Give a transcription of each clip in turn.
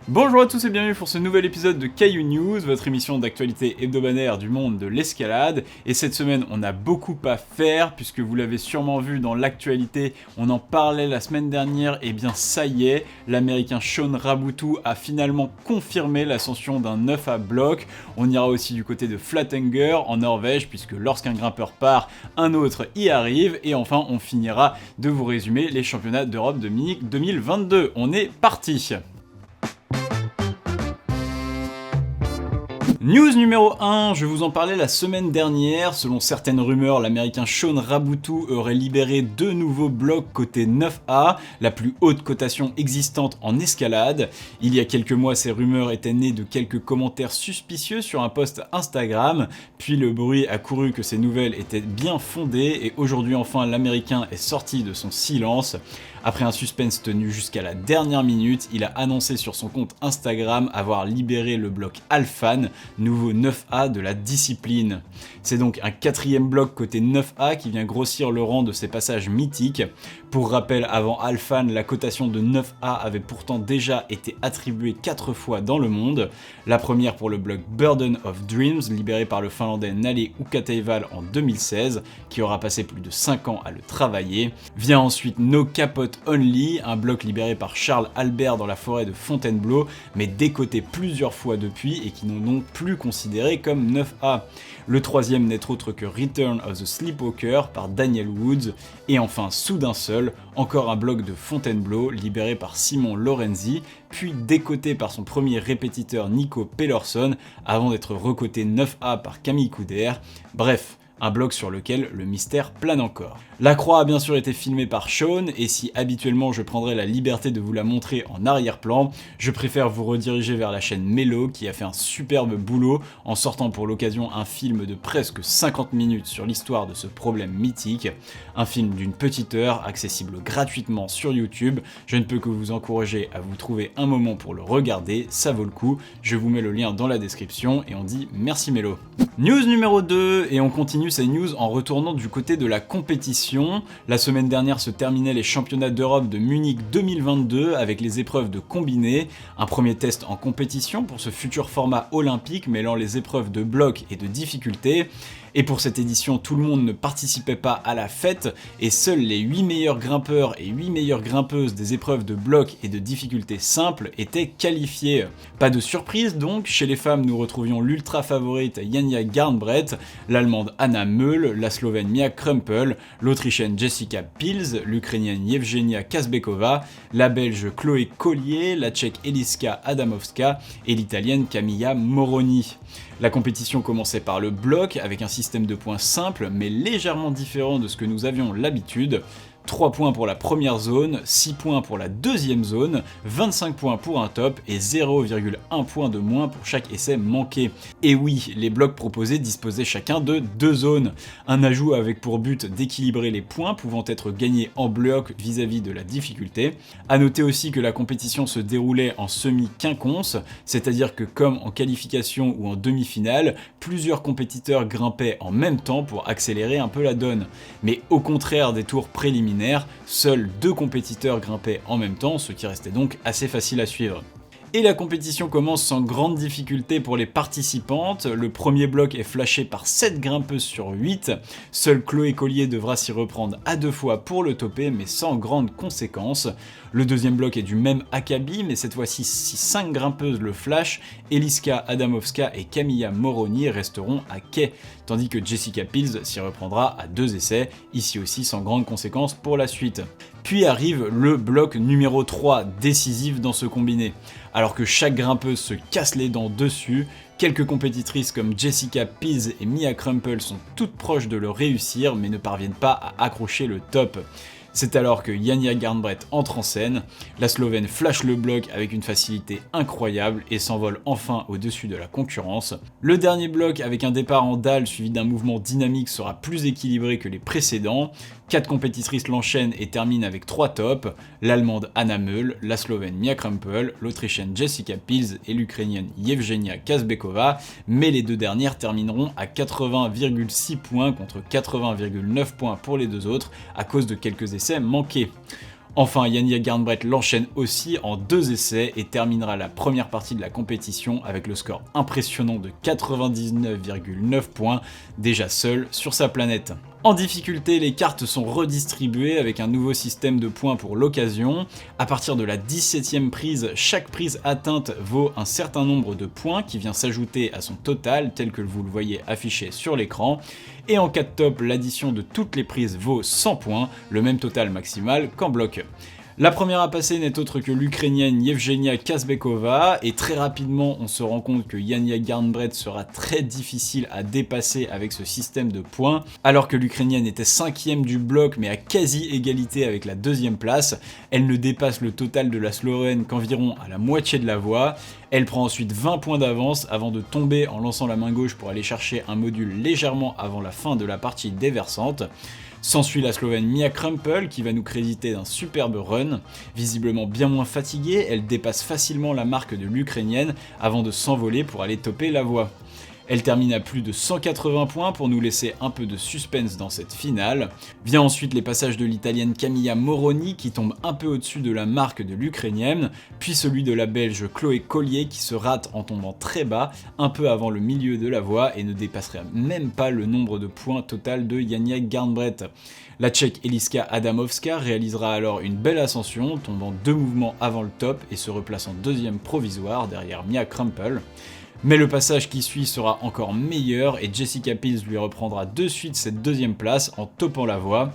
Bonjour à tous et bienvenue pour ce nouvel épisode de Caillou News, votre émission d'actualité hebdomadaire du monde de l'escalade. Et cette semaine, on a beaucoup à faire, puisque vous l'avez sûrement vu dans l'actualité, on en parlait la semaine dernière, et bien ça y est, l'américain Sean Raboutou a finalement confirmé l'ascension d'un 9 à bloc. On ira aussi du côté de Flatanger en Norvège, puisque lorsqu'un grimpeur part, un autre y arrive. Et enfin, on finira de vous résumer les championnats d'Europe de Munich 2022. On est parti! News numéro 1, je vous en parlais la semaine dernière, selon certaines rumeurs, l'américain Sean Raboutou aurait libéré 2 nouveaux blocs côté 9A, la plus haute cotation existante en escalade. Il y a quelques mois, ces rumeurs étaient nées de quelques commentaires suspicieux sur un post Instagram, puis le bruit a couru que ces nouvelles étaient bien fondées, et aujourd'hui enfin l'américain est sorti de son silence. Après un suspense tenu jusqu'à la dernière minute, il a annoncé sur son compte Instagram avoir libéré le bloc Alphan, nouveau 9A de la discipline. C'est donc un 4ème bloc côté 9A qui vient grossir le rang de ces passages mythiques. Pour rappel, avant Alphan, la cotation de 9A avait pourtant déjà été attribuée 4 fois dans le monde. La première pour le bloc Burden of Dreams, libéré par le finlandais Nalle Uusitalo en 2016, qui aura passé plus de 5 ans à le travailler. Vient ensuite No Capote Only, un bloc libéré par Charles Albert dans la forêt de Fontainebleau, mais décoté plusieurs fois depuis et qui n'ont donc plus considéré comme 9A. Le troisième n'est autre que Return of the Sleepwalker par Daniel Woods, et enfin Soudain Seul, encore un bloc de Fontainebleau libéré par Simon Lorenzi, puis décoté par son premier répétiteur Nico Pellerson, avant d'être recoté 9A par Camille Couder. Bref, un bloc sur lequel le mystère plane encore. La croix a bien sûr été filmée par Sean, et si habituellement je prendrais la liberté de vous la montrer en arrière-plan, je préfère vous rediriger vers la chaîne Mello qui a fait un superbe boulot en sortant pour l'occasion un film de presque 50 minutes sur l'histoire de ce problème mythique, un film d'une petite heure accessible gratuitement sur YouTube. Je ne peux que vous encourager à vous trouver un moment pour le regarder, ça vaut le coup, je vous mets le lien dans la description et on dit merci Mello. News numéro 2, et on continue ces news en retournant du côté de la compétition. La semaine dernière se terminaient les championnats d'Europe de Munich 2022 avec les épreuves de combiné, un premier test en compétition pour ce futur format olympique mêlant les épreuves de bloc et de difficulté. Et pour cette édition, tout le monde ne participait pas à la fête, et seuls les 8 meilleurs grimpeurs et 8 meilleures grimpeuses des épreuves de bloc et de difficulté simple étaient qualifiés. Pas de surprise donc, chez les femmes nous retrouvions l'ultra favorite Janja Garnbret, l'allemande Anna Meul, la slovène Mia Krumpel, l'autrichienne Jessica Pils, l'ukrainienne Yevgenia Kazbekova, la belge Chloé Collier, la tchèque Eliska Adamovska et l'italienne Camilla Moroni. La compétition commençait par le bloc avec un système de points simple mais légèrement différent de ce que nous avions l'habitude. 3 points pour la première zone, 6 points pour la deuxième zone, 25 points pour un top et 0,1 point de moins pour chaque essai manqué. Et oui, les blocs proposés disposaient chacun de 2 zones. Un ajout avec pour but d'équilibrer les points pouvant être gagnés en bloc vis-à-vis de la difficulté. A noter aussi que la compétition se déroulait en semi-quinconce, c'est-à-dire que comme en qualification ou en demi-finale, plusieurs compétiteurs grimpaient en même temps pour accélérer un peu la donne. Mais au contraire des tours préliminaires, seuls 2 compétiteurs grimpaient en même temps, ce qui restait donc assez facile à suivre. Et la compétition commence sans grande difficulté pour les participantes. Le premier bloc est flashé par 7 grimpeuses sur 8. Seule Chloé Collier devra s'y reprendre à 2 fois pour le topper, mais sans grande conséquence. Le deuxième bloc est du même acabit, mais cette fois-ci, si 5 grimpeuses le flash, Eliska Adamovska et Camilla Moroni resteront à quai, tandis que Jessica Pils s'y reprendra à 2 essais, ici aussi sans grande conséquence pour la suite. Puis arrive le bloc numéro 3, décisif dans ce combiné. Alors que chaque grimpeuse se casse les dents dessus, quelques compétitrices comme Jessica Pils et Mia Krumpel sont toutes proches de le réussir mais ne parviennent pas à accrocher le top. C'est alors que Janja Garnbret entre en scène, la Slovène flash le bloc avec une facilité incroyable et s'envole enfin au-dessus de la concurrence. Le dernier bloc avec un départ en dalle suivi d'un mouvement dynamique sera plus équilibré que les précédents. 4 compétitrices l'enchaînent et terminent avec 3 tops, l'allemande Anna Meul, la slovène Mia Krumpel, l'autrichienne Jessica Pils et l'ukrainienne Yevgenia Kazbekova, mais les 2 dernières termineront à 80,6 points contre 80,9 points pour les 2 autres à cause de quelques essais manqués. Enfin, Janja Garnbret l'enchaîne aussi en 2 essais et terminera la première partie de la compétition avec le score impressionnant de 99,9 points, déjà seul sur sa planète. En difficulté, les cartes sont redistribuées avec un nouveau système de points pour l'occasion. À partir de la 17e prise, chaque prise atteinte vaut un certain nombre de points qui vient s'ajouter à son total tel que vous le voyez affiché sur l'écran. Et en cas de top, l'addition de toutes les prises vaut 100 points, le même total maximal qu'en bloc. La première à passer n'est autre que l'Ukrainienne Yevgenia Kazbekova, et très rapidement on se rend compte que Janja Garnbret sera très difficile à dépasser avec ce système de points. Alors que l'Ukrainienne était 5e du bloc mais à quasi égalité avec la 2e place, elle ne dépasse le total de la Slovène qu'environ à la moitié de la voie. Elle prend ensuite 20 points d'avance avant de tomber en lançant la main gauche pour aller chercher un module légèrement avant la fin de la partie déversante. S'ensuit la Slovène Mia Krumpel qui va nous créditer d'un superbe run. Visiblement bien moins fatiguée, elle dépasse facilement la marque de l'Ukrainienne avant de s'envoler pour aller topper la voie. Elle termine à plus de 180 points pour nous laisser un peu de suspense dans cette finale. Vient ensuite les passages de l'italienne Camilla Moroni qui tombe un peu au-dessus de la marque de l'Ukrainienne, puis celui de la belge Chloé Collier qui se rate en tombant très bas, un peu avant le milieu de la voie et ne dépasserait même pas le nombre de points total de Janja Garnbret. La Tchèque Eliska Adamovska réalisera alors une belle ascension, tombant 2 mouvements avant le top et se replaçant 2e provisoire derrière Mia Krumpel. Mais le passage qui suit sera encore meilleur et Jessica Pils lui reprendra de suite cette 2e place en topant la voie.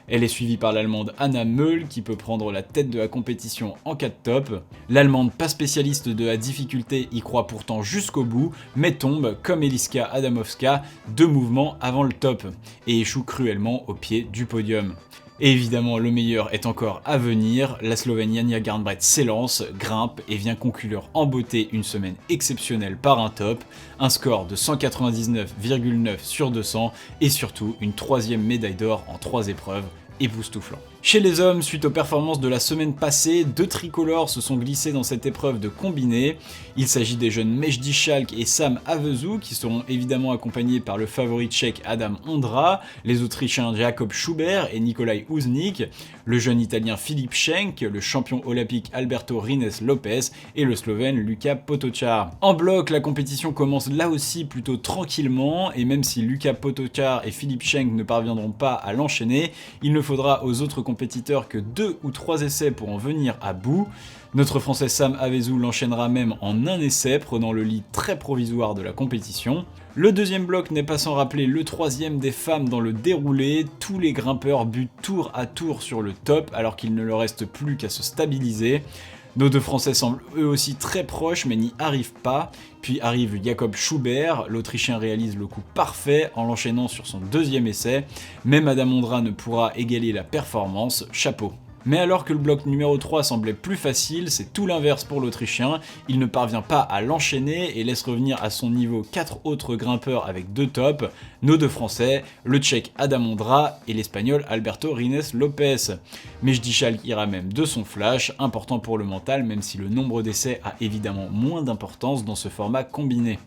Elle est suivie par l'allemande Anna Meul qui peut prendre la tête de la compétition en cas de top. L'allemande pas spécialiste de la difficulté y croit pourtant jusqu'au bout, mais tombe, comme Eliska Adamovska, 2 mouvements avant le top, et échoue cruellement au pied du podium. Et évidemment, le meilleur est encore à venir, la Slovène Janja Garnbret s'élance, grimpe et vient conclure en beauté une semaine exceptionnelle par un top, un score de 199,9 sur 200 et surtout une 3e médaille d'or en 3 épreuves, époustouflant. Chez les hommes, suite aux performances de la semaine passée, 2 tricolores se sont glissés dans cette épreuve de combiné. Il s'agit des jeunes Mejdi Schalk et Sam Avezou qui seront évidemment accompagnés par le favori tchèque Adam Ondra, les Autrichiens Jakob Schubert et Nikolai Uznik, le jeune Italien Filip Schenk, le champion olympique Alberto Rines Lopez et le Slovène Luka Potočar. En bloc, la compétition commence là aussi plutôt tranquillement et même si Luka Potočar et Filip Schenk ne parviendront pas à l'enchaîner, il ne faudra aux autres compétiteurs que 2 ou 3 essais pour en venir à bout. Notre français Sam Avezou l'enchaînera même en un essai, prenant le lead très provisoire de la compétition. Le deuxième bloc n'est pas sans rappeler le 3e des femmes dans le déroulé, tous les grimpeurs butent tour à tour sur le top alors qu'il ne leur reste plus qu'à se stabiliser. Nos 2 Français semblent eux aussi très proches mais n'y arrivent pas, puis arrive Jakob Schubert, l'Autrichien réalise le coup parfait en l'enchaînant sur son 2e essai, mais Madame Ondra ne pourra égaler la performance, chapeau. Mais alors que le bloc numéro 3 semblait plus facile, c'est tout l'inverse pour l'Autrichien, il ne parvient pas à l'enchaîner et laisse revenir à son niveau 4 autres grimpeurs avec 2 tops, nos 2 Français, le Tchèque Adam Ondra et l'Espagnol Alberto Rines Lopez. Mejdi Schalk ira même de son flash, important pour le mental même si le nombre d'essais a évidemment moins d'importance dans ce format combiné.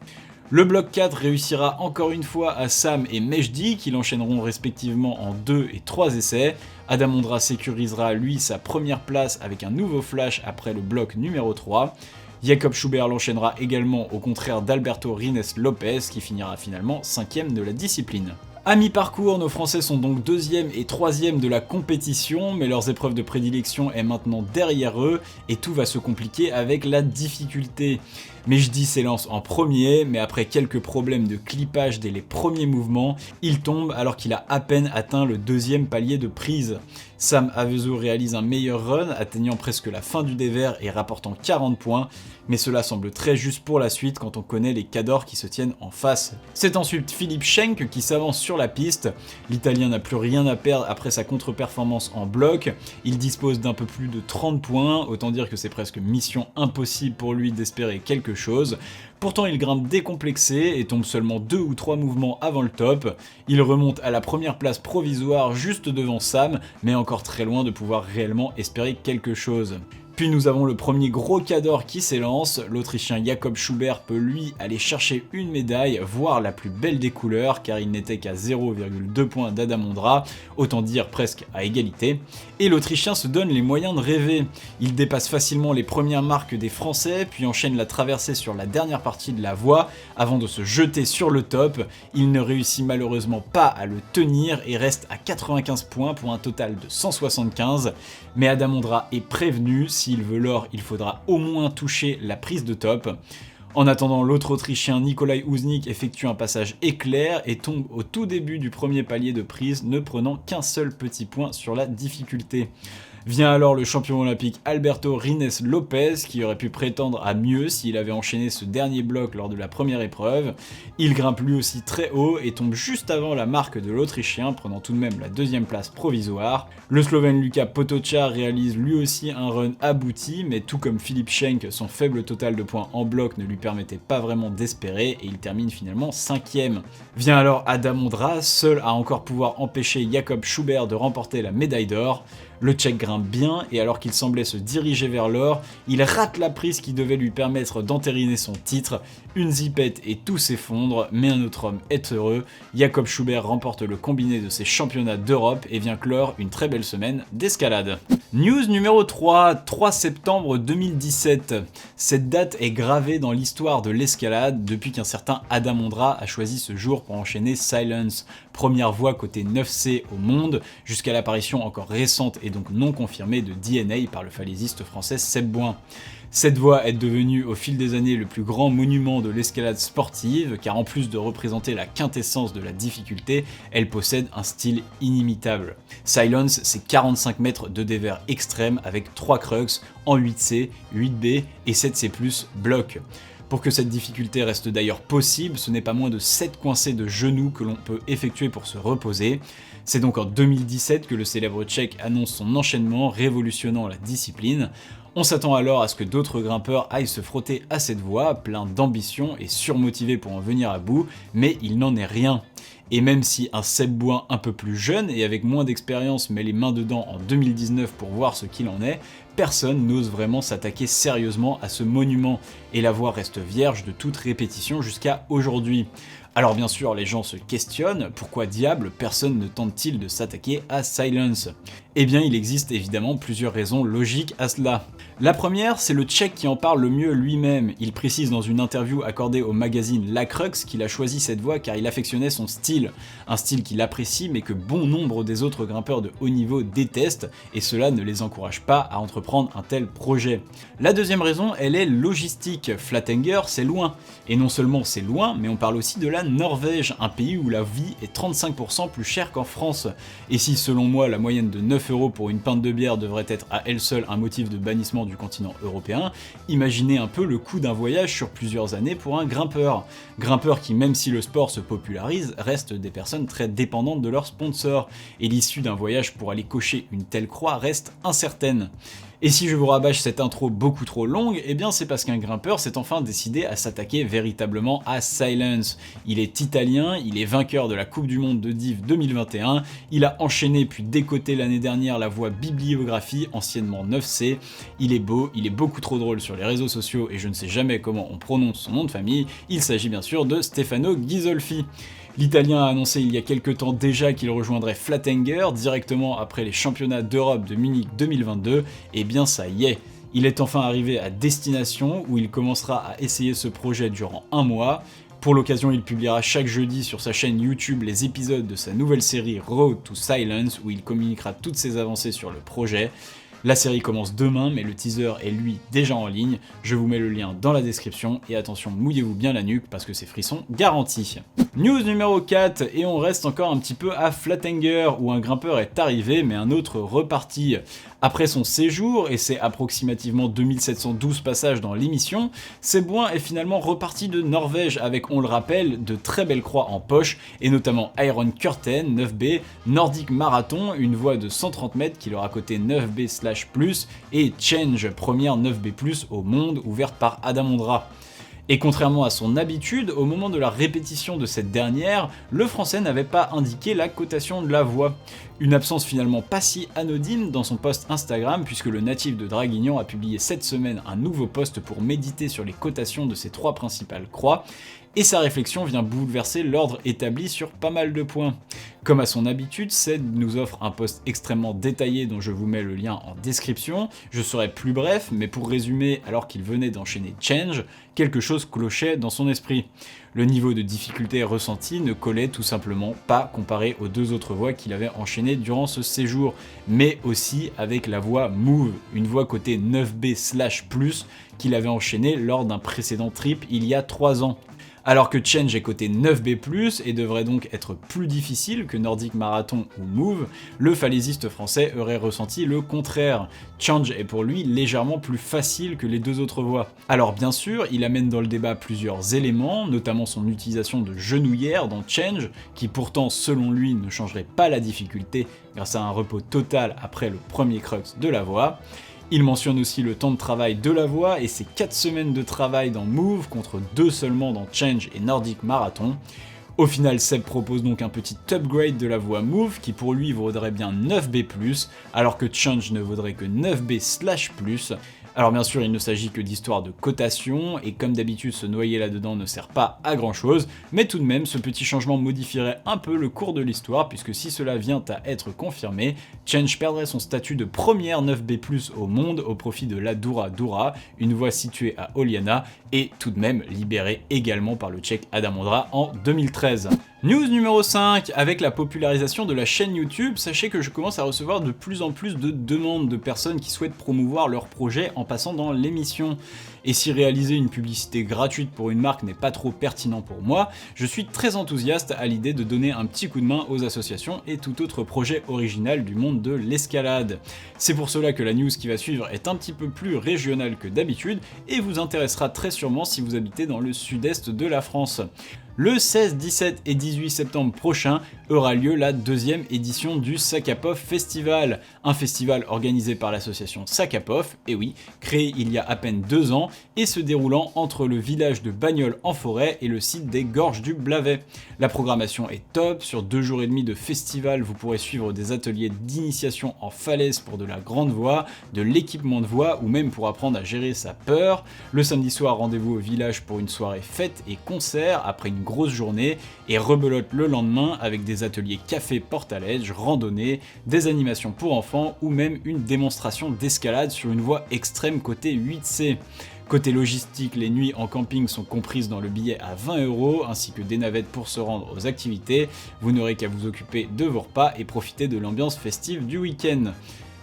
Le bloc 4 réussira encore une fois à Sam et Mejdi qui l'enchaîneront respectivement en 2 et 3 essais. Adam Ondra sécurisera lui sa première place avec un nouveau flash après le bloc numéro 3. Jakob Schubert l'enchaînera également au contraire d'Alberto Rines Lopez qui finira finalement 5e de la discipline. À mi-parcours, nos Français sont donc 2e et 3e de la compétition, mais leurs épreuves de prédilection est maintenant derrière eux et tout va se compliquer avec la difficulté. Mejdi s'élance en premier, mais après quelques problèmes de clippage dès les premiers mouvements, il tombe alors qu'il a à peine atteint le 2e palier de prise. Sam Avezou réalise un meilleur run, atteignant presque la fin du dévers et rapportant 40 points, mais cela semble très juste pour la suite quand on connaît les cadors qui se tiennent en face. C'est ensuite Filip Schenk qui s'avance sur la piste, l'Italien n'a plus rien à perdre après sa contre-performance en bloc, il dispose d'un peu plus de 30 points, autant dire que c'est presque mission impossible pour lui d'espérer quelque chose. Pourtant il grimpe décomplexé et tombe seulement 2 ou 3 mouvements avant le top. Il remonte à la première place provisoire juste devant Sam, mais encore très loin de pouvoir réellement espérer quelque chose. Puis nous avons le premier gros cador qui s'élance, l'Autrichien Jakob Schubert peut lui aller chercher une médaille, voire la plus belle des couleurs, car il n'était qu'à 0,2 points d'Adam Ondra, autant dire presque à égalité. Et l'Autrichien se donne les moyens de rêver. Il dépasse facilement les premières marques des Français, puis enchaîne la traversée sur la dernière partie de la voie, avant de se jeter sur le top. Il ne réussit malheureusement pas à le tenir et reste à 95 points pour un total de 175. Mais Adam Ondra est prévenu, s'il veut l'or, il faudra au moins toucher la prise de top. En attendant, l'autre Autrichien Nikolai Uznik effectue un passage éclair et tombe au tout début du premier palier de prise, ne prenant qu'un seul petit point sur la difficulté. Vient alors le champion olympique Alberto Rines Lopez, qui aurait pu prétendre à mieux s'il avait enchaîné ce dernier bloc lors de la première épreuve. Il grimpe lui aussi très haut et tombe juste avant la marque de l'Autrichien, prenant tout de même la deuxième place provisoire. Le Slovène Luka Potočar réalise lui aussi un run abouti, mais tout comme Philipp Schenk, son faible total de points en bloc ne lui permettait pas vraiment d'espérer et il termine finalement 5ème. Vient alors Adam Ondra, seul à encore pouvoir empêcher Jakob Schubert de remporter la médaille d'or. Le Tchèque grimpe bien et alors qu'il semblait se diriger vers l'or, il rate la prise qui devait lui permettre d'entériner son titre. Une zipette et tout s'effondre, mais un autre homme est heureux. Jakob Schubert remporte le combiné de ses championnats d'Europe et vient clore une très belle semaine d'escalade. News numéro 3, 3 septembre 2017. Cette date est gravée dans l'histoire de l'escalade depuis qu'un certain Adam Ondra a choisi ce jour pour enchaîner Silence, première voie côté 9C au monde, jusqu'à l'apparition encore récente et donc non confirmée de DNA par le falaisiste français Seb Boin. Cette voie est devenue au fil des années le plus grand monument de l'escalade sportive, car en plus de représenter la quintessence de la difficulté, elle possède un style inimitable. Silence, c'est 45 mètres de dévers extrême avec 3 crux en 8C, 8B et 7C+, bloc. Pour que cette difficulté reste d'ailleurs possible, ce n'est pas moins de 7 coincés de genoux que l'on peut effectuer pour se reposer. C'est donc en 2017 que le célèbre Tchèque annonce son enchaînement révolutionnant la discipline. On s'attend alors à ce que d'autres grimpeurs aillent se frotter à cette voie, plein d'ambition et surmotivés pour en venir à bout, mais il n'en est rien. Et même si un Seb Boin un peu plus jeune et avec moins d'expérience met les mains dedans en 2019 pour voir ce qu'il en est, personne n'ose vraiment s'attaquer sérieusement à ce monument, et la voie reste vierge de toute répétition jusqu'à aujourd'hui. Alors bien sûr, les gens se questionnent, pourquoi diable personne ne tente-t-il de s'attaquer à Silence ? Eh bien, il existe évidemment plusieurs raisons logiques à cela. La première, c'est le Tchèque qui en parle le mieux lui-même. Il précise dans une interview accordée au magazine La Crux qu'il a choisi cette voie car il affectionnait son style. Un style qu'il apprécie mais que bon nombre des autres grimpeurs de haut niveau détestent, et cela ne les encourage pas à entreprendre un tel projet. La deuxième raison, elle est logistique. Flatanger, c'est loin. Et non seulement c'est loin, mais on parle aussi de la Norvège, un pays où la vie est 35% plus chère qu'en France. Et si selon moi la moyenne de 9 € pour une pinte de bière devrait être à elle seule un motif de bannissement du continent européen, imaginez un peu le coût d'un voyage sur plusieurs années pour un grimpeur. Grimpeur qui, même si le sport se popularise, restent des personnes très dépendantes de leurs sponsors, et l'issue d'un voyage pour aller cocher une telle croix reste incertaine. Et si je vous rabâche cette intro beaucoup trop longue, eh bien c'est parce qu'un grimpeur s'est enfin décidé à s'attaquer véritablement à Silence. Il est italien, il est vainqueur de la Coupe du Monde de Div 2021, il a enchaîné puis décoté l'année dernière la voie Bibliographie, anciennement 9C, il est beau, il est beaucoup trop drôle sur les réseaux sociaux et je ne sais jamais comment on prononce son nom de famille, il s'agit bien sûr de Stefano Ghisolfi. L'Italien a annoncé il y a quelques temps déjà qu'il rejoindrait Flatanger directement après les championnats d'Europe de Munich 2022, et bien ça y est. Il est enfin arrivé à destination où il commencera à essayer ce projet durant un mois. Pour l'occasion, il publiera chaque jeudi sur sa chaîne YouTube les épisodes de sa nouvelle série Road to Silence où il communiquera toutes ses avancées sur le projet. La série commence demain, mais le teaser est lui déjà en ligne, je vous mets le lien dans la description, et attention, mouillez-vous bien la nuque parce que c'est frisson garanti. News numéro 4, et on reste encore un petit peu à Flatanger, où un grimpeur est arrivé, mais un autre reparti. Après son séjour, et c'est approximativement 2712 passages dans l'émission, Seb Boin est finalement reparti de Norvège avec, on le rappelle, de très belles croix en poche, et notamment Iron Curtain, 9B, Nordic Marathon, une voie de 130 mètres qui leur a coté 9B/+, et Change, première 9B+, au monde, ouverte par Adam Ondra. Et contrairement à son habitude, au moment de la répétition de cette dernière, le français n'avait pas indiqué la cotation de la voix. Une absence finalement pas si anodine dans son post Instagram, puisque le natif de Draguignan a publié cette semaine un nouveau post pour méditer sur les cotations de ses 3 principales croix, et sa réflexion vient bouleverser l'ordre établi sur pas mal de points. Comme à son habitude, Ced nous offre un post extrêmement détaillé dont je vous mets le lien en description. Je serai plus bref, mais pour résumer, alors qu'il venait d'enchaîner Change, quelque chose clochait dans son esprit. Le niveau de difficulté ressenti ne collait tout simplement pas comparé aux 2 autres voix qu'il avait enchaînées durant ce séjour, mais aussi avec la voix Move, une voix côté 9B/+, qu'il avait enchaînée lors d'un précédent trip il y a 3 ans. Alors que Change est coté 9B+, et devrait donc être plus difficile que Nordic Marathon ou Move, le falaisiste français aurait ressenti le contraire. Change est pour lui légèrement plus facile que les 2 autres voies. Alors bien sûr, il amène dans le débat plusieurs éléments, notamment son utilisation de genouillère dans Change, qui pourtant selon lui ne changerait pas la difficulté grâce à un repos total après le premier crux de la voie. Il mentionne aussi le temps de travail de la voix et ses 4 semaines de travail dans Move contre 2 seulement dans Change et Nordic Marathon. Au final, Seb propose donc un petit upgrade de la voix Move qui pour lui vaudrait bien 9B+, alors que Change ne vaudrait que 9B/+. Alors bien sûr, il ne s'agit que d'histoire de cotation, et comme d'habitude, se noyer là-dedans ne sert pas à grand chose, mais tout de même, ce petit changement modifierait un peu le cours de l'histoire, puisque si cela vient à être confirmé, Change perdrait son statut de première 9B+, au monde au profit de l'Adura Dura, une voie située à Oliana, et tout de même libérée également par le Tchèque Adam Ondra en 2013. News numéro 5, avec la popularisation de la chaîne YouTube, sachez que je commence à recevoir de plus en plus de demandes de personnes qui souhaitent promouvoir leur projet en passant dans l'émission. Et si réaliser une publicité gratuite pour une marque n'est pas trop pertinent pour moi, je suis très enthousiaste à l'idée de donner un petit coup de main aux associations et tout autre projet original du monde de l'escalade. C'est pour cela que la news qui va suivre est un petit peu plus régionale que d'habitude et vous intéressera très sûrement si vous habitez dans le sud-est de la France. Le 16, 17 et 18 septembre prochain aura lieu la 2e édition du Sakapov Festival, un festival organisé par l'association Sakapov, et oui, créé il y a à peine 2 ans, et se déroulant entre le village de Bagnols en forêt et le site des Gorges du Blavet. La programmation est top, sur 2 jours et demi de festival, vous pourrez suivre des ateliers d'initiation en falaise pour de la grande voix, de l'équipement de voix ou même pour apprendre à gérer sa peur. Le samedi soir, rendez-vous au village pour une soirée fête et concert après une grosse journée, et rebelote le lendemain avec des ateliers café portaledge, randonnée, des animations pour enfants ou même une démonstration d'escalade sur une voie extrême côté 8C. Côté logistique, les nuits en camping sont comprises dans le billet à 20 € ainsi que des navettes pour se rendre aux activités. Vous n'aurez qu'à vous occuper de vos repas et profiter de l'ambiance festive du week-end.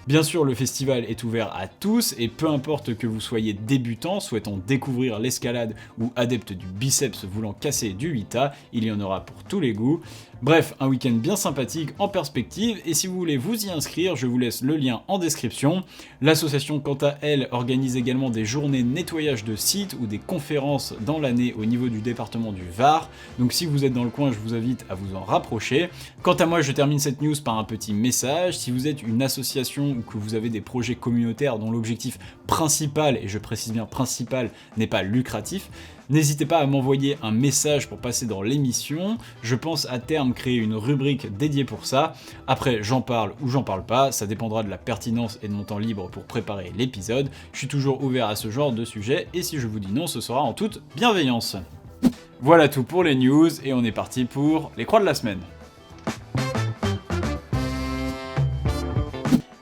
Bien sûr, le festival est ouvert à tous et peu importe que vous soyez débutant, souhaitant découvrir l'escalade ou adepte du biceps voulant casser du 8A, il y en aura pour tous les goûts. Bref, un week-end bien sympathique en perspective, et si vous voulez vous y inscrire, je vous laisse le lien en description. L'association, quant à elle, organise également des journées nettoyage de sites ou des conférences dans l'année au niveau du département du Var, donc si vous êtes dans le coin, je vous invite à vous en rapprocher. Quant à moi, je termine cette news par un petit message. Si vous êtes une association ou que vous avez des projets communautaires dont l'objectif principal, et je précise bien principal, n'est pas lucratif, n'hésitez pas à m'envoyer un message pour passer dans l'émission. Je pense à terme créer une rubrique dédiée pour ça. Après, j'en parle ou j'en parle pas, ça dépendra de la pertinence et de mon temps libre pour préparer l'épisode. Je suis toujours ouvert à ce genre de sujet, et si je vous dis non, ce sera en toute bienveillance. Voilà tout pour les news, et on est parti pour les croix de la semaine.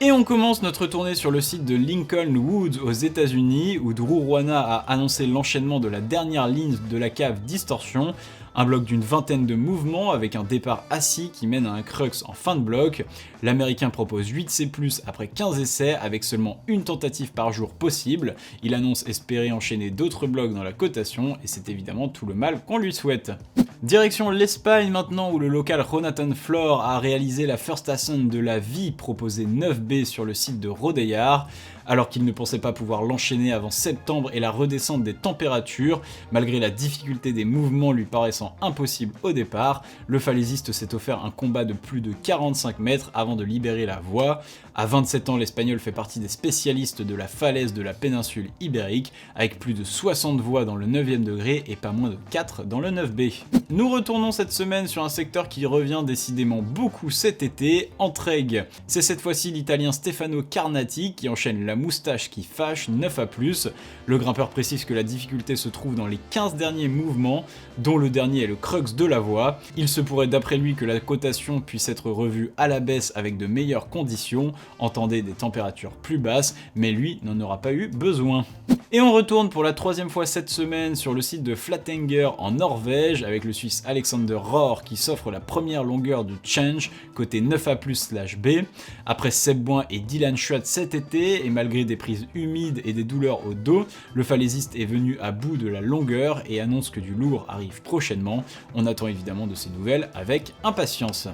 Et on commence notre tournée sur le site de Lincoln Woods aux États-Unis, où Drew Ruana a annoncé l'enchaînement de la dernière ligne de la cave Distortion, un bloc d'une vingtaine de mouvements avec un départ assis qui mène à un crux en fin de bloc. L'américain propose 8C+, après 15 essais avec seulement une tentative par jour possible. Il annonce espérer enchaîner d'autres blocs dans la cotation, et c'est évidemment tout le mal qu'on lui souhaite. Direction l'Espagne maintenant, où le local Jonathan Flor a réalisé la first ascent de la vie, proposée 9B sur le site de Rodellar. Alors qu'il ne pensait pas pouvoir l'enchaîner avant septembre et la redescente des températures, malgré la difficulté des mouvements lui paraissant impossible au départ, le falaisiste s'est offert un combat de plus de 45 mètres avant de libérer la voie. À 27 ans, l'Espagnol fait partie des spécialistes de la falaise de la péninsule ibérique, avec plus de 60 voies dans le 9e degré et pas moins de 4 dans le 9B. Nous retournons cette semaine sur un secteur qui revient décidément beaucoup cet été, Entraigues. C'est cette fois-ci l'Italien Stefano Carnati qui enchaîne la moustache qui fâche 9A+. Le grimpeur précise que la difficulté se trouve dans les 15 derniers mouvements, dont le dernier est le crux de la voie. Il se pourrait d'après lui que la cotation puisse être revue à la baisse avec de meilleures conditions, entendez des températures plus basses, mais lui n'en aura pas eu besoin. Et on retourne pour la 3e fois cette semaine sur le site de Flatanger en Norvège avec le Suisse Alexander Rohr qui s'offre la première longueur du Change côté 9A+/B. Après Seb Boin et Dylan Schwatt cet été et malgré des prises humides et des douleurs au dos, le falaisiste est venu à bout de la longueur et annonce que du lourd arrive prochainement. On attend évidemment de ces nouvelles avec impatience.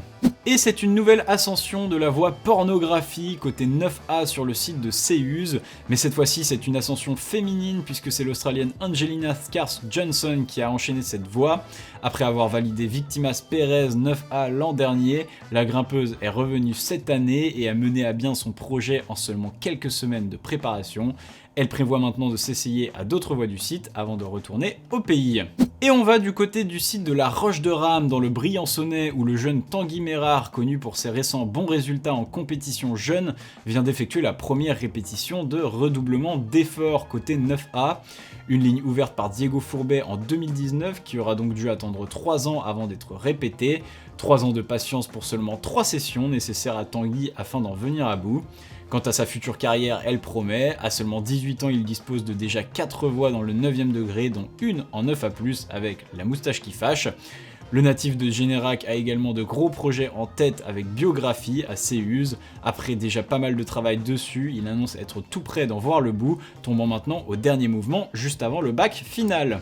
Et c'est une nouvelle ascension de la voie pornographie côté 9A sur le site de Seus, mais cette fois-ci c'est une ascension féminine puisque c'est l'Australienne Angelina Scarce-Johnson qui a enchaîné cette voie. Après avoir validé Victimas Perez 9A l'an dernier, la grimpeuse est revenue cette année et a mené à bien son projet en seulement quelques semaines de préparation. Elle prévoit maintenant de s'essayer à d'autres voies du site avant de retourner au pays. Et on va du côté du site de la Roche de Rame dans le Briançonnais où le jeune Tanguy Mérard, connu pour ses récents bons résultats en compétition jeune, vient d'effectuer la première répétition de redoublement d'effort côté 9A. Une ligne ouverte par Diego Fourbet en 2019 qui aura donc dû attendre 3 ans avant d'être répétée. 3 ans de patience pour seulement 3 sessions nécessaires à Tanguy afin d'en venir à bout. Quant à sa future carrière, elle promet. À seulement 18 ans, il dispose de déjà 4 voies dans le 9e degré, dont une en 9A+, avec la moustache qui fâche. Le natif de Générac a également de gros projets en tête avec Biographie à Seus. Après déjà pas mal de travail dessus, il annonce être tout prêt d'en voir le bout, tombant maintenant au dernier mouvement juste avant le bac final.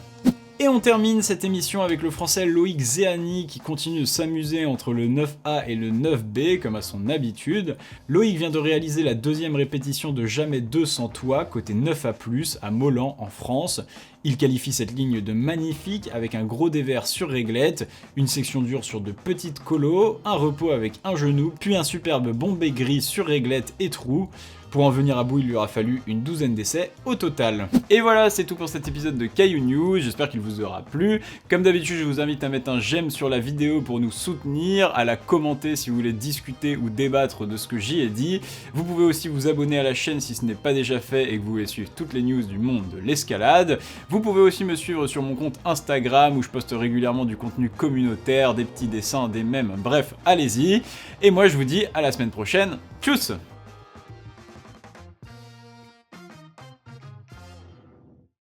Et on termine cette émission avec le français Loïc Zéani qui continue de s'amuser entre le 9A et le 9B comme à son habitude. Loïc vient de réaliser la 2e répétition de Jamais 2 sans toi côté 9A+, à Molan en France. Il qualifie cette ligne de magnifique avec un gros dévers sur réglette, une section dure sur de petites colos, un repos avec un genou, puis un superbe bombé gris sur réglette et trou. Pour en venir à bout, il lui aura fallu une 12aine d'essais au total. Et voilà, c'est tout pour cet épisode de Caillou News, j'espère qu'il vous aura plu. Comme d'habitude, je vous invite à mettre un j'aime sur la vidéo pour nous soutenir, à la commenter si vous voulez discuter ou débattre de ce que j'y ai dit. Vous pouvez aussi vous abonner à la chaîne si ce n'est pas déjà fait et que vous voulez suivre toutes les news du monde de l'escalade. Vous pouvez aussi me suivre sur mon compte Instagram où je poste régulièrement du contenu communautaire, des petits dessins, des mèmes, bref, allez-y. Et moi je vous dis à la semaine prochaine, tchuss!